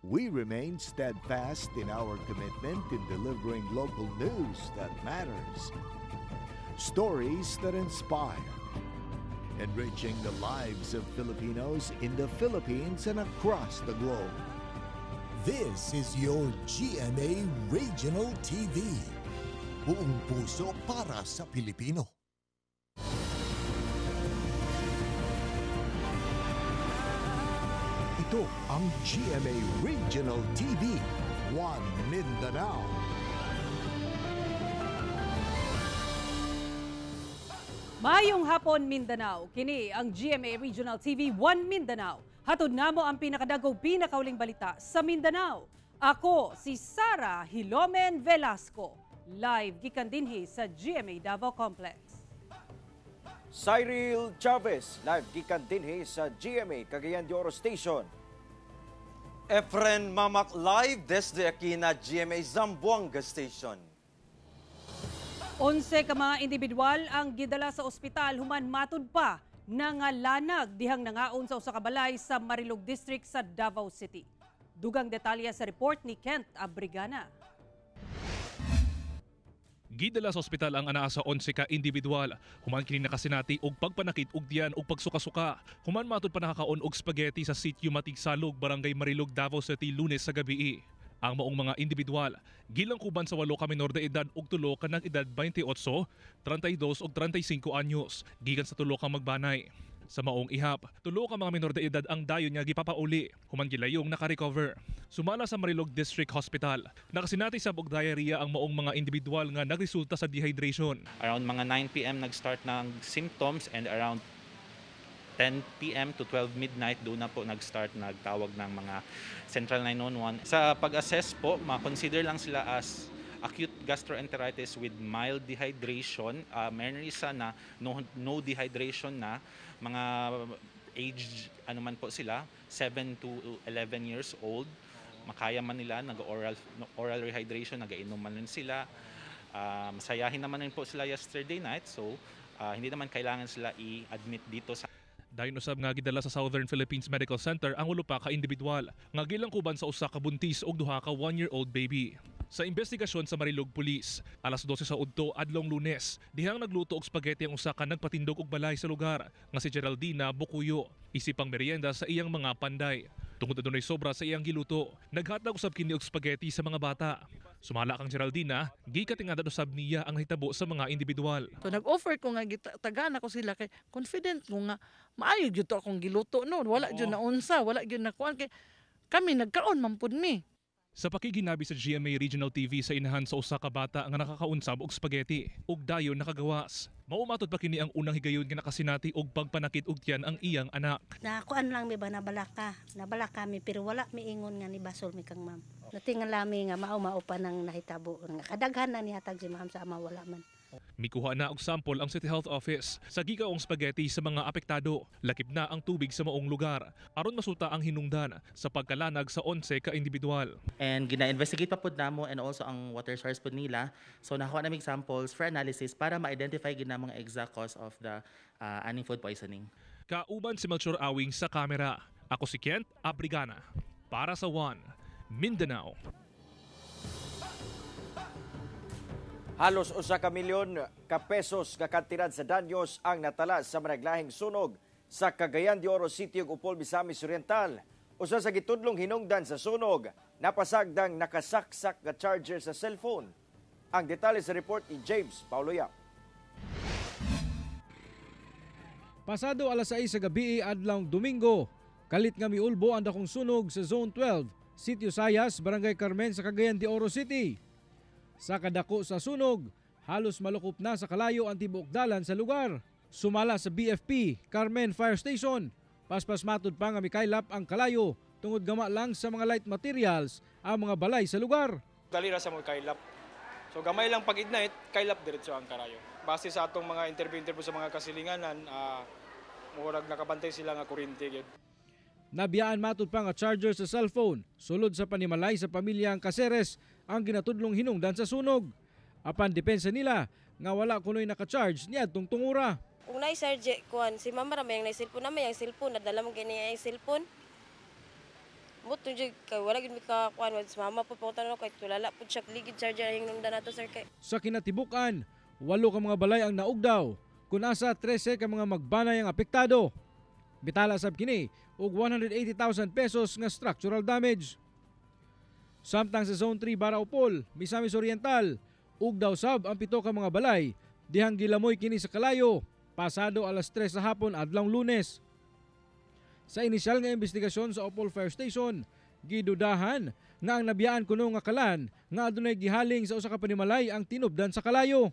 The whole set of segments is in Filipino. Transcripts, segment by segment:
We remain steadfast in our commitment in delivering local news that matters, stories that inspire, enriching the lives of Filipinos in the Philippines and across the globe. This is your GMA Regional TV. Buong puso para sa Pilipino. Ito ang GMA Regional TV, One Mindanao. Mayong hapon Mindanao, kini ang GMA Regional TV One Mindanao. Hatod namo ang pinakadagog pinakauling balita sa Mindanao. Ako si Sara Hilomen Velasco, live gikan dinhi sa GMA Davao Complex. Cyril Chavez, live gikan dinhi sa GMA Cagayan de Oro Station. Efren Mamak live desde aquí na GMA Zamboanga Station. 11 ka mga individual ang gidala sa ospital human matud pa nangalanag dihang nangaon sa usa ka balay sa Marilog District sa Davao City. Dugang detalye sa report ni Kent Abrigana. Gidala sa ospital ang anaa sa 11 ka individual. Human kini nakasinati og pagpanakit og diyan og pagsuka-suka. Human matud pa nakakaon og spaghetti sa sitio Matigsalog, Barangay Marilog, Davao City, Lunes sa gabi. Ang maong mga individual gilangkuban sa 8 ka menor de edad ug 3 ka nag-edad 28, 32 ug 35 anyos gikan sa 3 ka magbanay. Sa maong ihap, 3 ka mga menor de edad ang dayon nga gipapauli, human gilayong naka-recover. Sumala sa Marilog District Hospital, nakasinati sa og diarrhea ang maong mga individual nga nagresulta sa dehydration. Around mga 9 p.m. nag-start ng symptoms and around 10 p.m. to 12 midnight doon na po nag-start nagtawag ng mga Central 911. Sa pag-assess po, ma-consider lang sila as acute gastroenteritis with mild dehydration. Meron isa na no dehydration na mga age ano man po sila 7 to 11 years old. Makaya man nila nag-oral rehydration, nag-inom man rin sila. Masayahin naman rin po sila yesterday night, so hindi naman kailangan sila i-admit dito sa Dayon usab nga gidala sa Southern Philippines Medical Center ang 8 ka individual nga gilangkuban sa usa ka buntis ug 2 ka 1-year-old baby. Sa investigasyon sa Marilog Police, alas 12 sa udto adlong Lunes, dihang nagluto og spaghetti ang usa ka nagpatindog og balay sa lugar nga si Geraldina Bukuyo, isipang merienda sa iyang mga panday. Tungod adunay sobra sa iyang giluto, naghatag usab kini og spaghetti sa mga bata. Sumala kang Geraldina, gikatingada usab niya ang hitabo sa mga individual. So nag-offer ko nga tagana ko sila kay confident ko nga maayo gyud to akong giluto no, wala gyud na unsa, wala gyud na kuan kay kami nagkaon man pud mi. Sa pakiginabi sa GMA Regional TV sa inahan sa usa ka bata nga nakakaunsab og spaghetti ug dayon nakagawas. Maumatot pa kini ang unang higayon nga nakasinati og pagpanakit og tiyan ang iyang anak. Nakuan lang mi ba nabalaka mi pero wala mi ingon nga ni basol mi kang ma'am. Natingal lami nga mao pa nang nahitabo nga kadaghan na nihatag si ma'am sa ama wala man. Mikuha na og sample ang City Health Office sa gigaong spaghetti sa mga apektado. Lakip na ang tubig sa maong lugar aron masuta ang hinungdan sa pagkalanag sa 11 ka individual. And gina-investigate pa pud namo and also ang water source pud nila. So nakuha namig samples for analysis para ma-identify gid na mga exact cause of the aning food poisoning. Kauban si Melchor Awing sa kamera. Ako si Kent Abrigana para sa One Mindanao. Halos 1 ka milyon ka pesos nga kantidad sa danyos ang natala sa managlahing sunog sa Cagayan de Oro City ug Upol, Misamis Oriental. Usa sa gitudlong hinungdan sa sunog, napasagdang nakasaksak nga charger sa cellphone. Ang detalye sa report ni James Paulo Yap. Pasado alas 6 sa gabi adlong Domingo, kalit nga miulbo ang dakong sunog sa Zone 12, Sitio Sayas, Barangay Carmen sa Cagayan de Oro City. Sa kadako sa sunog, halos malukop na sa kalayo ang tibuok dalan sa lugar. Sumala sa BFP, Carmen Fire Station, paspas matud pa nga mikaylap ang kalayo tungod gama lang sa mga light materials ang mga balay sa lugar. Dali ra sa mga kaylap. So gamay lang pag-ignite, kaylap diretso ang karayo. Base sa atong mga interview sa mga kasilinganan, murag nakabantay sila nga kuryente gyud. Nabiyaan matud pa nga charger sa cellphone, sulod sa panimalay sa pamilyang Caceres ang ginatudlong hinungdan sa sunog. Apan depensa nila nga wala kunoy naka-charge niadtong tungura. Kung na-charge kuan si mama ra may cellphone na may cellphone nadala mo gani ang cellphone. Buto jud kay wala gid mi ka kuan wad mama po pangutana no kay tulala pud siya ligid charger hinungdan nato sir kay. Sa kinatibukan, 8 ka mga balay ang naugdaw, kun asa 13 ka mga magbanay ang apektado. Bitala sab kini og 180,000 pesos nga structural damage. Samtang sa Zone 3 Baraupol, Misamis Oriental, ugdaw sab ang 7 ka mga balay dihang gilamoy kini sa kalayo pasado alas 3 sa hapon adlong Lunes. Sa inisyal nga investigasyon sa Opol Fire Station, gidudahan nga ang nabiyaan kuno nga kalan nga adunay gihaling sa usa ka panimalay ang tinubdan sa kalayo.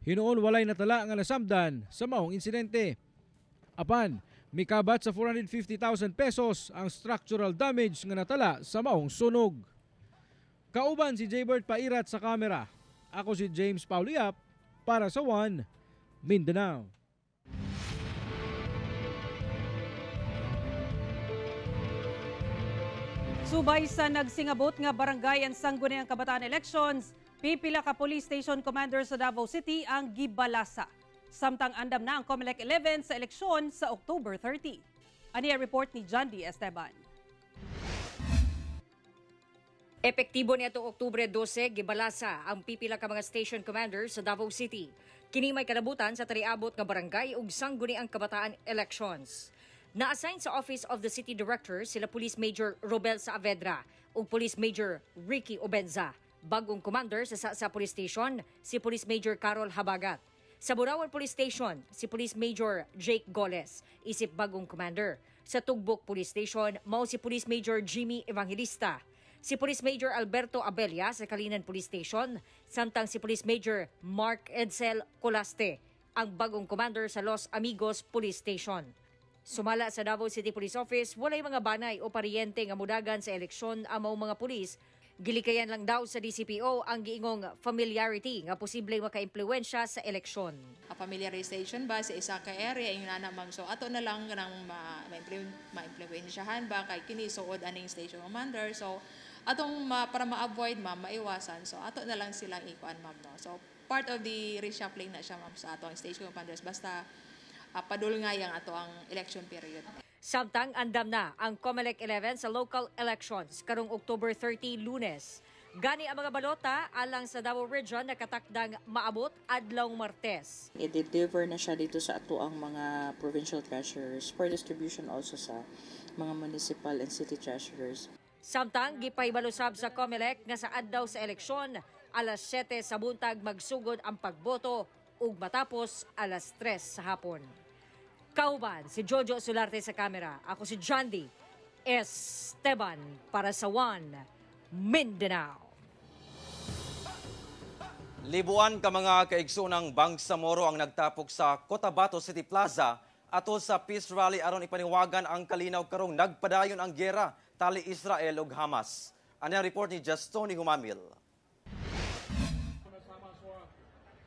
Hinuon walay natala nga nasamdan sa maong insidente. Apan, mikabat sa 450,000 pesos ang structural damage nga natala sa maong sunog. Kauban si Jaybert Pairat sa kamera. Ako si James Pauliap para sa One Mindanao. Subay sa nagsingabot nga barangay ang Sangguniang Kabataan Elections, pipila ka police station commander sa Davao City ang gibalasa. Samtang andam na ang COMELEC 11 sa eleksyon sa October 30. Aniya report ni John D. Esteban. Epektibo niadtong Oktubre 12, gibalasa ang pipila ka mga station commander sa Davao City. Kini may kalabutan sa tariabot nga barangay ug Sangguniang Kabataan Elections. Na-assign sa Office of the City Director sila Police Major Robel Saavedra ug Police Major Ricky Obenza. Bagong commander sa Police Station, si Police Major Carol Habagat. Sa Burawan Police Station, si Police Major Jake Goles, isip bagong commander. Sa Tugbok Police Station, mao si Police Major Jimmy Evangelista. Si Police Major Alberto Abella sa Kalinan Police Station, samtang si Police Major Mark Edsel Colaste, ang bagong commander sa Los Amigos Police Station. Sumala sa Davao City Police Office, walay mga banay o paryente nga mudagan sa eleksyon ang mga pulis. Gilikayan lang daw sa DCPO ang giingong familiarity nga posibleng maka-impluwensya sa eleksyon. Familiarization ba sa isa ka area yung nana ma'am, so ato na lang nang ma-impluwensyahan ba kay kini suod aning station commander, so atong para ma-avoid ma'am maiwasan, so ato na lang silang ikuan ma'am, no? So part of the reshuffling na siya ma'am sa atong station commanders basta padulungay ang ato ang election period. Samtang andam na ang COMELEC 11 sa local elections karong October 30 Lunes. Gani ang mga balota alang sa Davao Region nakatakdang maabot adlaw Martes. I-deliver na siya dito sa ato ang mga provincial treasurers for distribution also sa mga municipal and city treasurers. Samtang gipaybalusab sa COMELEC nga sa adlaw sa eleksyon, alas 7 sa buntag magsugod ang pagboto ug matapos alas 3 sa hapon. Kauban, si Jojo Solarte sa kamera. Ako si John D. Esteban para sa One Mindanao. Libuan ka mga kaigsunang Bangsamoro ang nagtapok sa Cotabato City Plaza atol sa peace rally aron ipaniwagan ang kalinaw karong nagpadayon ang giyera tali Israel ug Hamas. Ano ang report ni Justoni Humamil?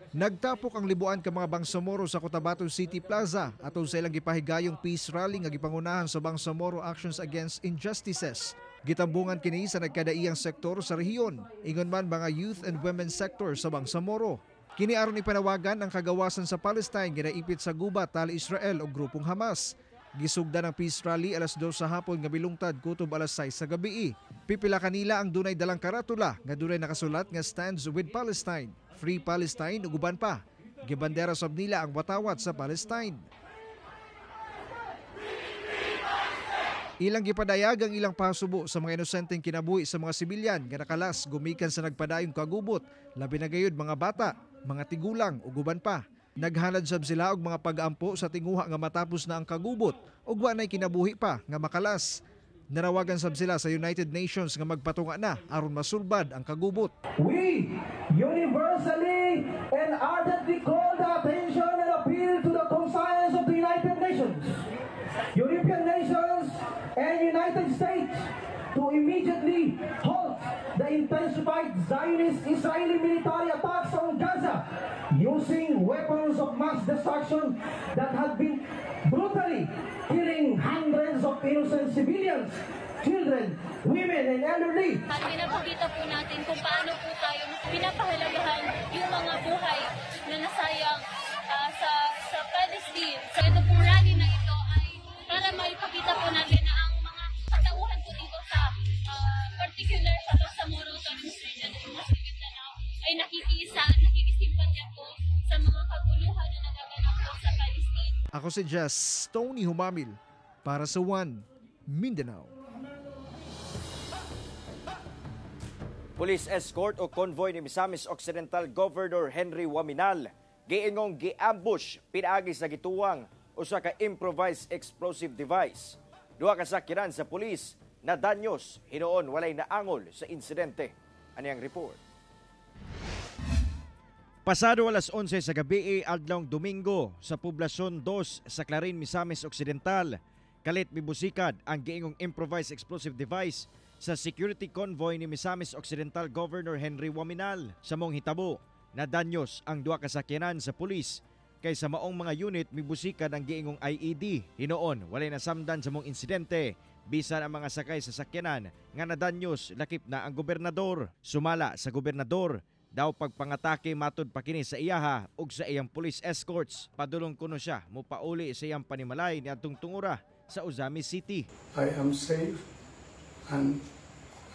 Nagtapok ang libuan ka mga Bangsamoro sa Cotabato City Plaza atol sa ilang gipahigayong peace rally nga gipangunahan sa Bangsamoro Actions Against Injustices. Gitambungan kini sa nagkadaiyang sektor sa rehiyon, ingon man mga youth and women's sector sa Bangsamoro. Kini aron ipanawagan ang kagawasan sa Palestine ginaipit sa gubat tali Israel o grupong Hamas. Gisugdan ang peace rally alas 2 sa hapon nga milungtad kutob alas 6 sa gabi. Pipila kanila ang dunay dalang karatula nga dunay nakasulat nga Stands with Palestine, Free Palestine ug uban pa. Gibandera sab nila ang watawat sa Palestine. Ilang gipadayag ang ilang pasubo sa mga inosenteng kinabuhi sa mga sibilyan nga nakalas gumikan sa nagpadayong kagubot, labi na gayud mga bata, mga tigulang ug uban pa. Naghalad sab sila og mga pag-ampo sa tinguha nga matapos na ang kagubot ug wa nay kinabuhi pa nga makalas. Narawagan sab sila sa United Nations nga magpatunga na aron masulbad ang kagubot. We universally and ardently call the attention and appeal to the conscience of the United Nations, European nations and United States to immediately halt the intensified Zionist Israeli military attacks on Gaza using weapons of mass destruction that have been brutally killing hundreds of innocent civilians, children, women, and elderly. At pinapakita po natin kung paano po tayo pinapahalagahan yung mga buhay na nasayang sa Palestine. So ito pong rally na ito ay para maipakita po natin na ang mga katauhan po dito Ako si Jess Tony Humamil para sa One Mindanao. Police escort o convoy ni Misamis Occidental Governor Henry Waminal giingong giambush pinaagi sa gituwang usa ka improvised explosive device. Duha ka sakyanan sa pulis na danyos hinuon walay naangol sa insidente. Ani ang report. Pasado alas 11 sa gabi adlawng Domingo sa Poblasyon 2 sa Clarin, Misamis Occidental, kalit mibusikad ang giingong improvised explosive device sa security convoy ni Misamis Occidental Governor Henry Waminal. Sa mong hitabo, nadanyos ang duha ka sakyanan sa pulis kay sa maong mga unit mibusikad ang giingong IED. Hinoon walay nasamdan sa mong insidente bisan ang mga sakay sa sakyanan nga nadanyos lakip na ang gobernador. Sumala sa gobernador daw pagpangatake matud pa kini sa iyaha ug sa iyang police escorts. Padulong kuno siya mopauli sa iyang panimalay niadtong tungura sa Uzami City. I am safe and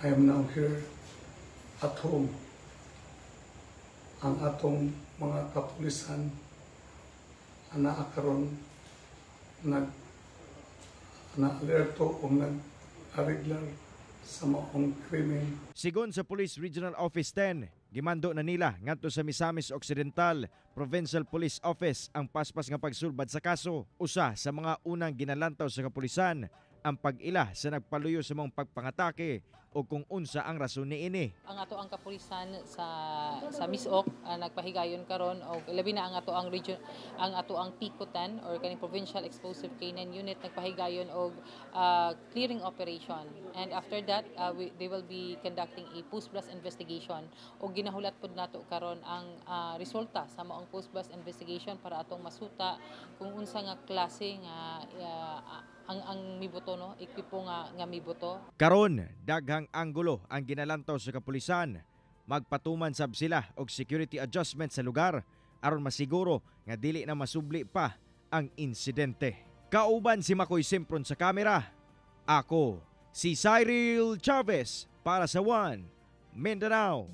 I am now here at home. Ang atong mga kapulisan na karon na-alerto o nag-ariglar sa maong krimen. Sigon sa Police Regional Office 10, gimando na nila ngadto sa Misamis Occidental Provincial Police Office ang paspas nga pagsulbad sa kaso. Usa sa mga unang ginalantaw sa kapulisan ang pag-ila sa nagpaluyo sa mga pagpangatake o kung unsa ang rason niini. Ang ato ang kapulisan sa Misok nagpahigayon karon og labi na ang ato ang region, ang ato ang Pikutan or kaning Provincial Explosive K9 Unit nagpahigayon og clearing operation, and after that they will be conducting a post-blast investigation og ginahulat pud nato karon ang resulta sa maong post-blast investigation para atong masuta kung unsa nga klase nga ang miboto, no, ekwipo nga miboto. Karon daghang anggulo ang ginalantaw sa kapulisan. Magpatuman sab sila og security adjustment sa lugar aron masiguro nga dili na masubli pa ang insidente. Kauban si Makoy Simpron sa kamera. Ako si Cyril Chavez para sa One Mindanao.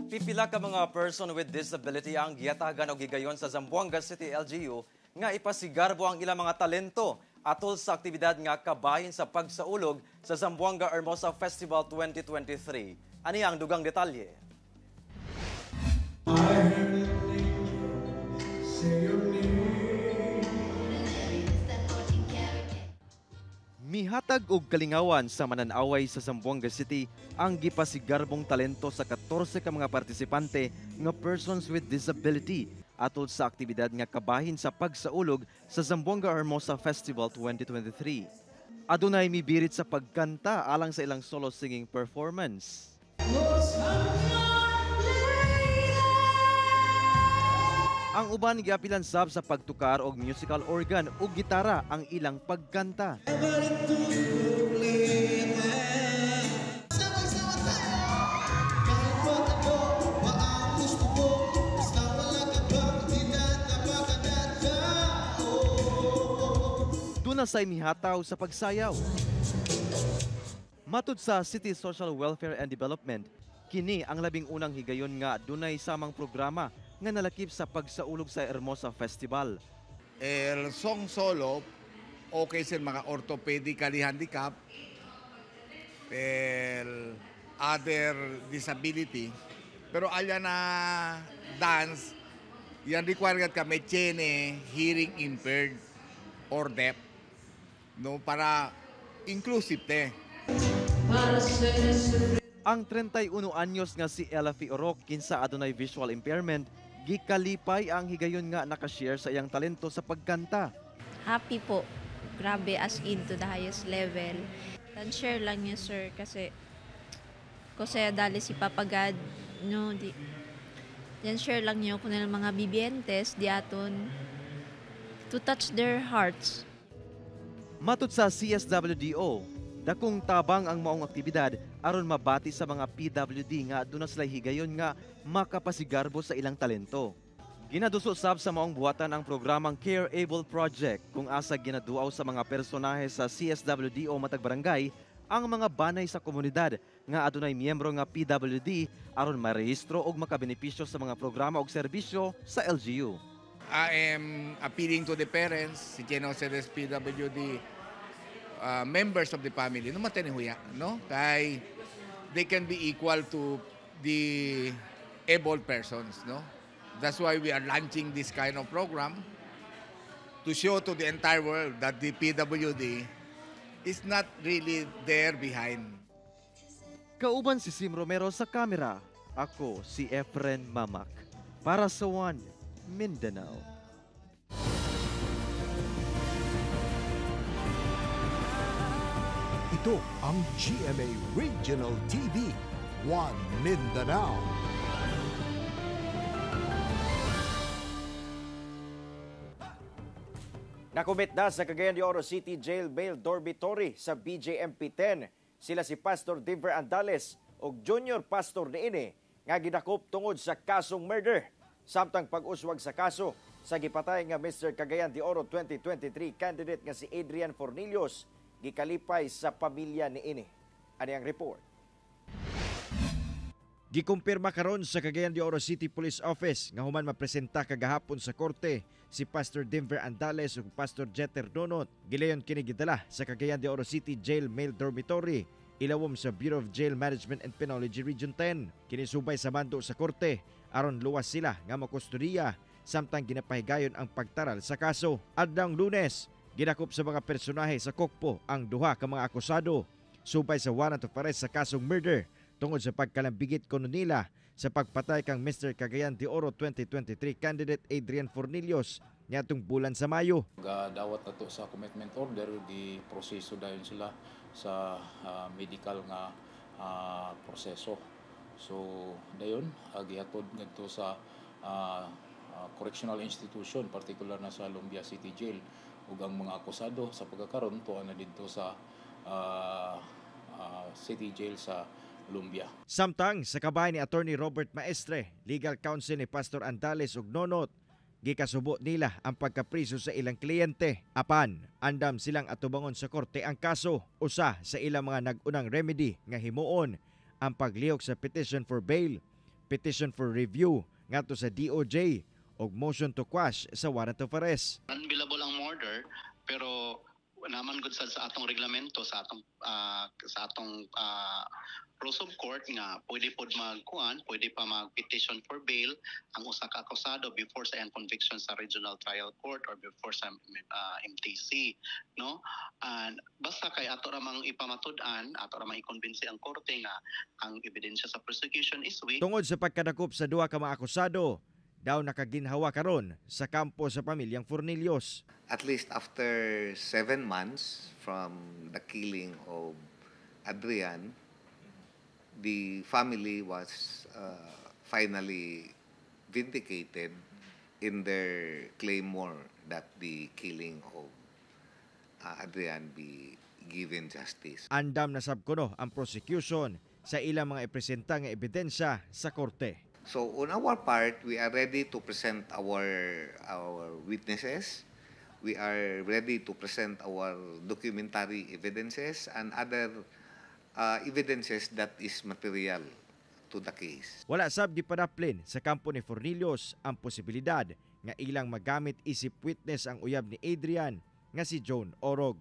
Pipila ka mga person with disability ang giyatagan o gigayon sa Zamboanga City LGU nga ipasigarbo ang ilang mga talento atol sa aktibidad nga kabahin sa pagsaulog sa Zamboanga Hermosa Festival 2023. Ani ang dugang detalye. Mihatag og kalingawan sa mananaway sa Zamboanga City ang gipasigarbong talento sa 14 ka mga partisipante nga persons with disability atol sa aktibidad nga kabahin sa pagsaulog sa Zamboanga Hermosa Festival 2023. Adunay mibirit sa pagkanta alang sa ilang solo singing performance. Ang uban giapilan sab sa pagtukar og musical organ ug gitara ang ilang pagkanta. Duna say mihataw sa pagsayaw. Matud sa City Social Welfare and Development, kini ang labing unang higayon nga dunay samang programa nga nalakip sa pagsaulog sa Hermosa Festival. El song solo, okay sa mga orthopedically handicapped, other disability, pero alya na dance, yan required ka may chene, hearing impaired or deaf, no, para inclusive te. Ang 31 anyos nga si Ella Fiorok kinsa adunay visual impairment, gikalipay ang higayon nga nakashare sa iyang talento sa pagkanta. Happy po. Grabe, as in to the highest level. And share lang niya, sir, kasi dali si Papa God, no, yan share lang niyo kung ng mga bibientes di aton to touch their hearts. Matud sa CSWDO, dakong tabang ang maong aktibidad aron mabati sa mga PWD nga aduna sila higayon nga makapasigarbo sa ilang talento. Ginaduso sab sa maong buhatan ang programang Care Able Project kung asa ginaduaw sa mga personahe sa CSWDO matag barangay ang mga banay sa komunidad nga adunay miyembro nga PWD aron marehistro og makabenepisyo sa mga programa og serbisyo sa LGU. I am appealing to the parents, si General Ceres PWD, members of the family, no matanihuya, no? Kay they can be equal to the able persons, no? That's why we are launching this kind of program to show to the entire world that the PWD is not really there behind. Kauban si Sim Romero sa kamera. Ako si Efren Mamak para sa One Mindanao. Ito ang GMA Regional TV, One Mindanao. Nakumit na sa Cagayan de Oro City Jail Bail Dormitory sa BJMP-10 sila si Pastor Denver Andales o Junior Pastor niini nga gidakop tungod sa kasong murder. Samtang pag-uswag sa kaso sa gipatay nga Mr. Cagayan de Oro 2023 candidate nga si Adrian Fornillos gikalipay sa pamilya niini. Ani ang report. Gikumpirma karon sa Cagayan de Oro City Police Office nga human mapresenta kagahapon sa korte si Pastor Denver Andales ug Pastor Jeter Donot. Gilayon kini gidala sa Cagayan de Oro City Jail Male Dormitory ilawom sa Bureau of Jail Management and Penology Region 10. Kini subay sa mando sa korte aron luwas sila nga makustodiya samtang ginapahigayon ang pagtaral sa kaso. Adlang Lunes, ginakop sa mga personahe sa Kokpo ang duha ka mga akusado subay sa warrant of arrest sa kasong murder tungod sa pagkalambigit kuno nila sa pagpatay kang Mr. Cagayan de Oro 2023 candidate Adrian Fornillos niadtong bulan sa Mayo. Dawat nato sa commitment order, di proseso dayon sila sa medical nga proseso. So dayon gihatod ngadto sa correctional institution, particular na sa Lumbia City Jail, ug ang mga akusado sa pagkakaroon tuwa na didto sa City Jail sa Lumbia. Samtang sa kabahay ni Attorney Robert Maestre, legal counsel ni Pastor Andales ug Nonot, gikasubo nila ang pagkapriso sa ilang kliyente. Apan, andam silang atubangon sa korte ang kaso. Usa sa ilang mga nag-unang remedy nga himuon ang paglihok sa petition for bail, petition for review ngadto sa DOJ ug motion to quash sa warrant of arrest. Unbillable ang murder pero naman gud sa atong reglamento sa atong rules of court nga pwede pod pwede pa mag-petition for bail ang usa ka akusado before sa conviction sa regional trial court or before sa MTC, no? And basta kay ato ra mang ipamatud-an, ato ra mang i-convince ang korte nga ang ebidensya sa prosecution is weak. Tungod sa pagkadakop sa duha ka mga akusado, daw nakaginhawa karon sa kampo sa pamilyang Fornillos. At least after 7 months from the killing of Adrian, the family was finally vindicated in their claim that the killing of Adrian be given justice. Andam na sabkuno ang prosecution sa ilang mga ipresenta nga ebidensya sa korte. So on our part, we are ready to present our witnesses. We are ready to present our documentary evidences and other evidences that is material to the case. Wala sab gipadaplin sa kampo ni Fornillos ang posibilidad nga ilang magamit isip witness ang uyab ni Adrian nga si John Orog.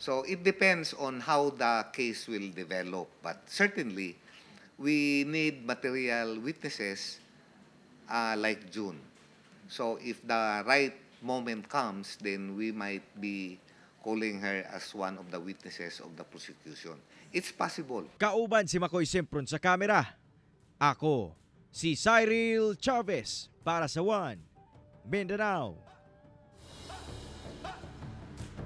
So it depends on how the case will develop, but certainly we need material witnesses like June. So if the right moment comes, then we might be calling her as one of the witnesses of the prosecution. It's possible. Kauban si Makoy Simpron sa kamera. Ako, si Cyril Chavez para sa One Mindanao.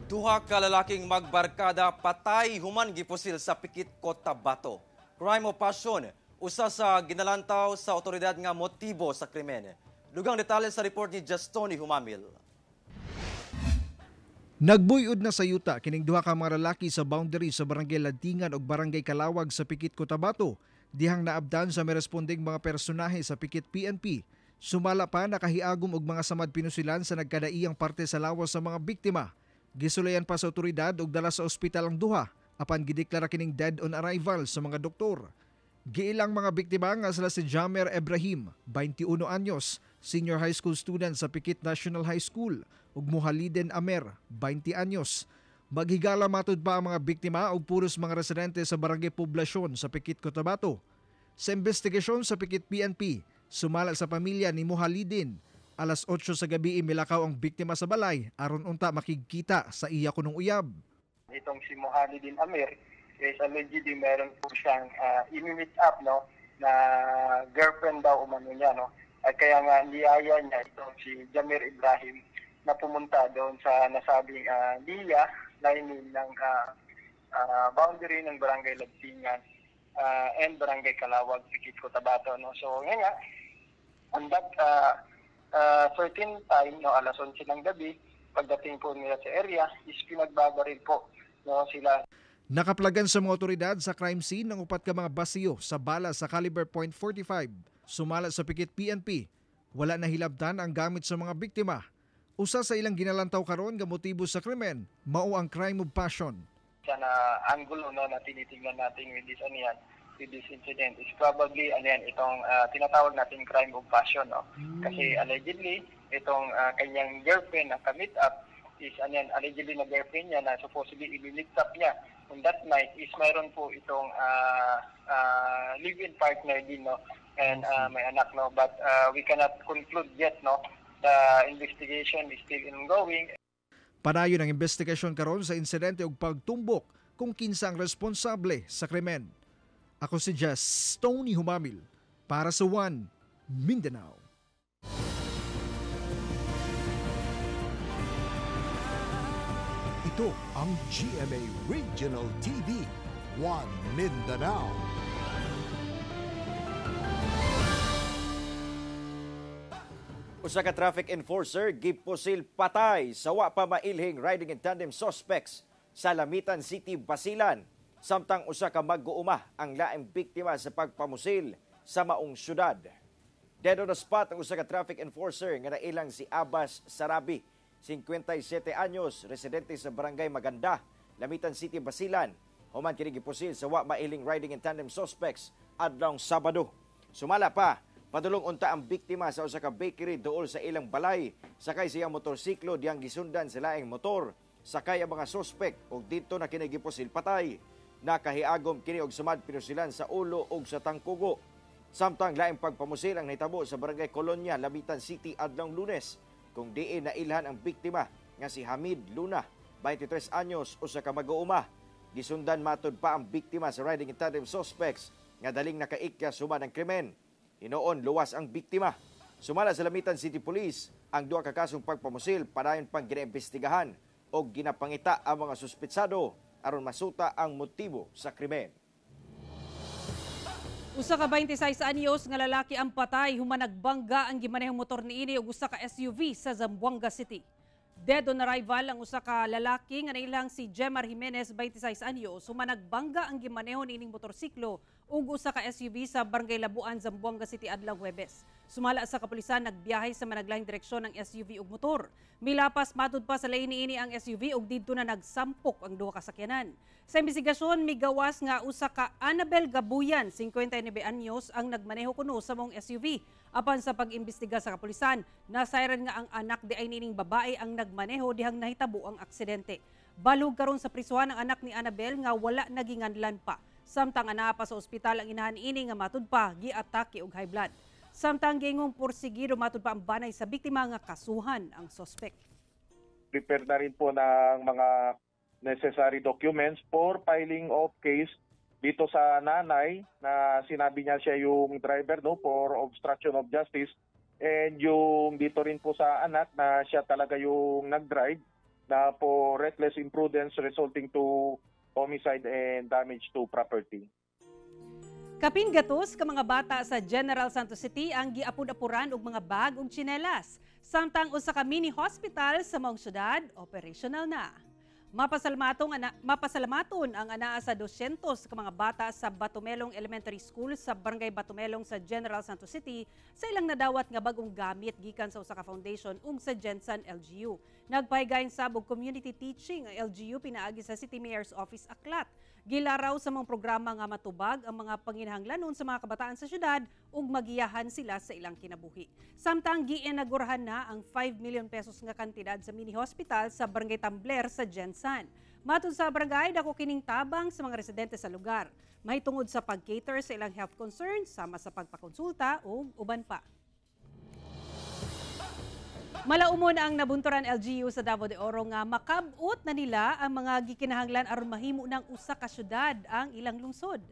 Duha ka lalaking magbarkada patay human gipusil sa Pikit, Cotabato. Crime of passion, usa sa ginalantaw sa otoridad nga motibo sa krimen. Dugang detalye sa report ni Justoni Humamil. Nagbuyod na sa yuta kining duha ka mga lalaki sa boundary sa Barangay Ladingan ug Barangay Kalawag sa Pikit, Cotabato. Dihang naabdan sa meresponding mga personahe sa Pikit PNP. Sumala pa nakahiagom og mga samad pinusilan sa nagkadaiyang parte sa lawas sa mga biktima. Gisulayan pa sa otoridad og dala sa ospital ang duha Apan gideklara kining dead on arrival sa mga doktor. Giilang mga biktima nga sila si Jamer Ibrahim, 21 anyos, senior high school student sa Pikit National High School, ug Muhaliden Amer, 20 anyos. Maghigala matud pa ang mga biktima ug puros mga residente sa barangay Poblasyon sa Pikit, Cotabato. Sa investigasyon sa Pikit PNP, sumala sa pamilya ni Muhaliden. Alas 8 sa gabi milakaw ang biktima sa balay aron unta makikita sa iya kunong uyab. Itong si Muhaliden Amer is allegedly meron po siyang i-meet up na girlfriend daw umano niya at kaya nga niyaya niya itong si Jamer Ibrahim na pumunta doon sa nasabing liya lining ng boundary ng Barangay Lagtingan and Barangay Kalawag, Pikit, Cotabato. So ngayon nga on that certain time alas 11 ng gabi pagdating po nila sa area is pinagbabaril po sila. Nakaplagan sa mga otoridad sa crime scene ng upat ka mga basiyo sa bala sa caliber .45. Sumala sa Pikit PNP, wala na hilabtan ang gamit sa mga biktima. Usa sa ilang ginalantaw karon nga motibo sa krimen, mao ang crime of passion. Sa angulo na tinitingnan natin with this incident is probably itong tinatawag natin crime of passion. Kasi allegedly itong kanyang girlfriend na ka-meet up is allegedly na girlfriend niya na supposedly i-meet up niya on that night is mayroon po itong live-in partner din and may anak but we cannot conclude yet the investigation is still ongoing. Padayon ang investigasyon karon sa insidente ug pagtumbok kung kinsa ang responsable sa krimen. Ako si Jess Tony Humamil para sa One Mindanao. Ito ang GMA Regional TV, One Mindanao. Usa ka traffic enforcer gipusil patay sa wa pa mailhing riding in tandem suspects sa Lamitan City, Basilan. Samtang usa ka mag-uuma ang laing biktima sa pagpamusil sa maong syudad. Dead on the spot ang usa ka traffic enforcer nga nailang si Abbas Sarabi, 57 anyos, residente sa Barangay Maganda, Lamitan City, Basilan. Human kini gipusil sa wa mailing riding in tandem suspects adlong Sabado. Sumala pa, padulong unta ang biktima sa usa ka bakery duol sa ilang balay, sakay siyang motorsiklo diyang gisundan sa laing motor, sakay ang mga suspect ug dito na kini gipusil patay. Nakahiagom kini og sumad pinusilan sa ulo ug sa tangkugo. Samtang laing pagpamusil ang nahitabo sa Barangay Colonia, Lamitan City adlong Lunes, kung diin nailhan ang biktima nga si Hamid Luna, 23 anyos, usa ka mag-uuma. Gisundan matud pa ang biktima sa riding in tandem suspects nga daling nakaikya sumad ang krimen. Hinoon luwas ang biktima. Sumala sa Lamitan City Police ang duha ka kasong pagpamusil padayon pang ginaimbestigahan o ginapangita ang mga suspetsado aron masuta ang motibo sa krimen. Usa ka 26 anyos nga lalaki ang patay human nagbangga ang gimanehong motor niini ug usa ka SUV sa Zamboanga City. Dead on arrival ang usa ka lalaki nga nailang si Jemar Jimenez, 26 anyos, human nagbangga ang gimaneho niining motorsiklo ug usa ka SUV sa Barangay Labuan, Zamboanga City adlaw Huwebes. Sumala sa kapulisan nagbiyahe sa managlaing direksyon ng SUV ug motor. Milapas matud pa sa lain niini ang SUV ug didto na nagsampok ang duha ka sakyanan. Sa investigasyon migawas nga usa ka Annabel Gabuyan, 59 anyos, ang nagmaneho kuno sa mong SUV. Apan sa pag-imbestiga sa kapulisan, nasayran nga ang anak di ay nining babae ang nagmaneho dihang nahitabo ang aksidente. Balog karon sa prisuhan ang anak ni Annabel nga wala naginganlan pa. Samtang anaa pa sa ospital ang inahan ini nga matud pa giatake og high blood. Samtang gingong porsigido matud pa ang banay sa biktima nga kasuhan ang suspect. Prepare na rin po ng mga necessary documents for filing of case dito sa nanay na sinabi niya siya yung driver for obstruction of justice, and yung dito rin po sa anak na siya talaga yung nag-drive na for reckless imprudence resulting to homicide and damage to property. Kapin gatos ka mga bata sa General Santos City ang giapud-apuran og mga bag ug tsinelas. Samtang usa ka mini hospital sa maong syudad operational na. Mapasalamaton ang anaa sa 200 ka mga bata sa Batumelong Elementary School sa Barangay Batumelong sa General Santos City sa ilang nadawat nga bagong gamit gikan sa usa ka foundation ug sa Jensen LGU. Nagpahigayon sabog community teaching ang LGU pinaagi sa City Mayor's Office Aklat. Gilaraw sa mga programa nga matubag ang mga panginahanglanon sa mga kabataan sa syudad ug magiyahan sila sa ilang kinabuhi. Samtang giinagurahan na ang 5 million pesos nga kantidad sa mini hospital sa Barangay Tambler sa Jensen. Matod sa barangay, dako kining tabang sa mga residente sa lugar. Mahitungod sa pag-cater sa ilang health concerns sama sa pagpakonsulta ug uban pa. Malaumon ang nabunturan LGU sa Davao de Oro nga makabot na nila ang mga gikinahanglan aron mahimo ng usa ka syudad ang ilang lungsod.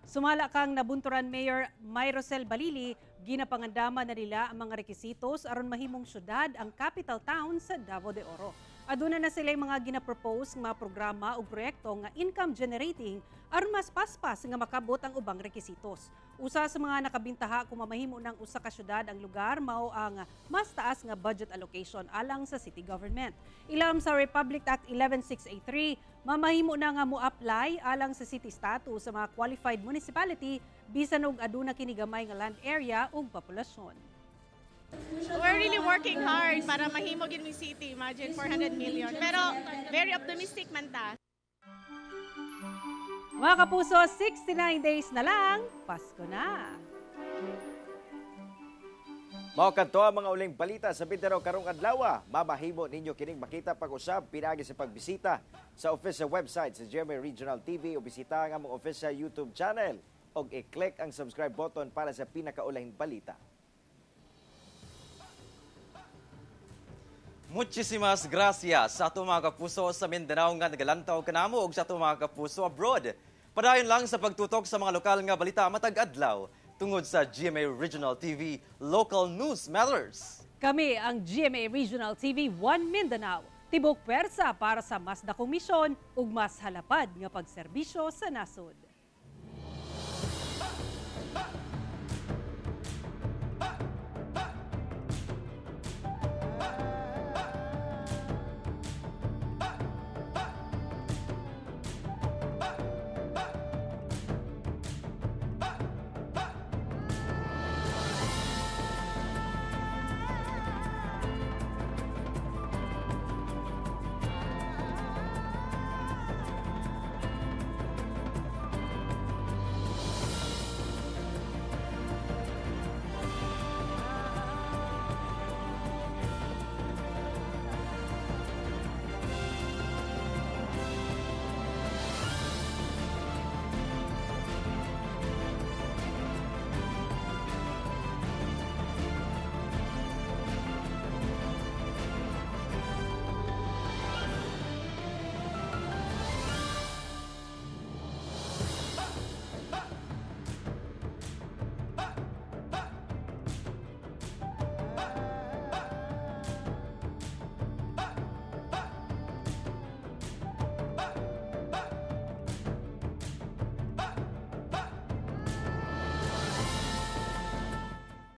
Sumala kang nabunturan Mayor Mayrosel Balili, ginapangandama na nila ang mga rekisitos aron mahimong syudad ang capital town sa Davao de Oro. Aduna na sila mga ginapropose nga programa o proyekto nga income generating aron mas paspas nga makabot ang ubang rekisitos. Usa sa mga nakabintaha kung mamahimo ng usa ka syudad ang lugar mao ang mas taas nga budget allocation alang sa city government. Ilham sa Republic Act 11683, mamahimo na nga mo-apply alang sa city status sa mga qualified municipality bisan og aduna kini gamay nga land area ug populasyon. We're really working hard para mahimo gid mi city. Imagine 400 million. Pero very optimistic man ta. Mga kapuso, 69 days na lang, Pasko na. Mao kadto ang mga uling balita sa Mindanao karong adlaw. Mamahimo ninyo kining makita pag-usab pinaagi sa pagbisita sa official website sa GMA Regional TV o bisita ang among official YouTube channel og i-click ang subscribe button para sa pinakaulahing balita. Muchísimas gracias sa ato mga kapuso sa Mindanao nga nagalantaw kanamo ug sa ato mga kapuso abroad. Padayon lang sa pagtutok sa mga lokal nga balita matag adlaw tungod sa GMA Regional TV Local News Matters. Kami ang GMA Regional TV 1 Mindanao. Tibok pwersa para sa mas dakong misyon ug mas halapad nga pagserbisyo sa nasod.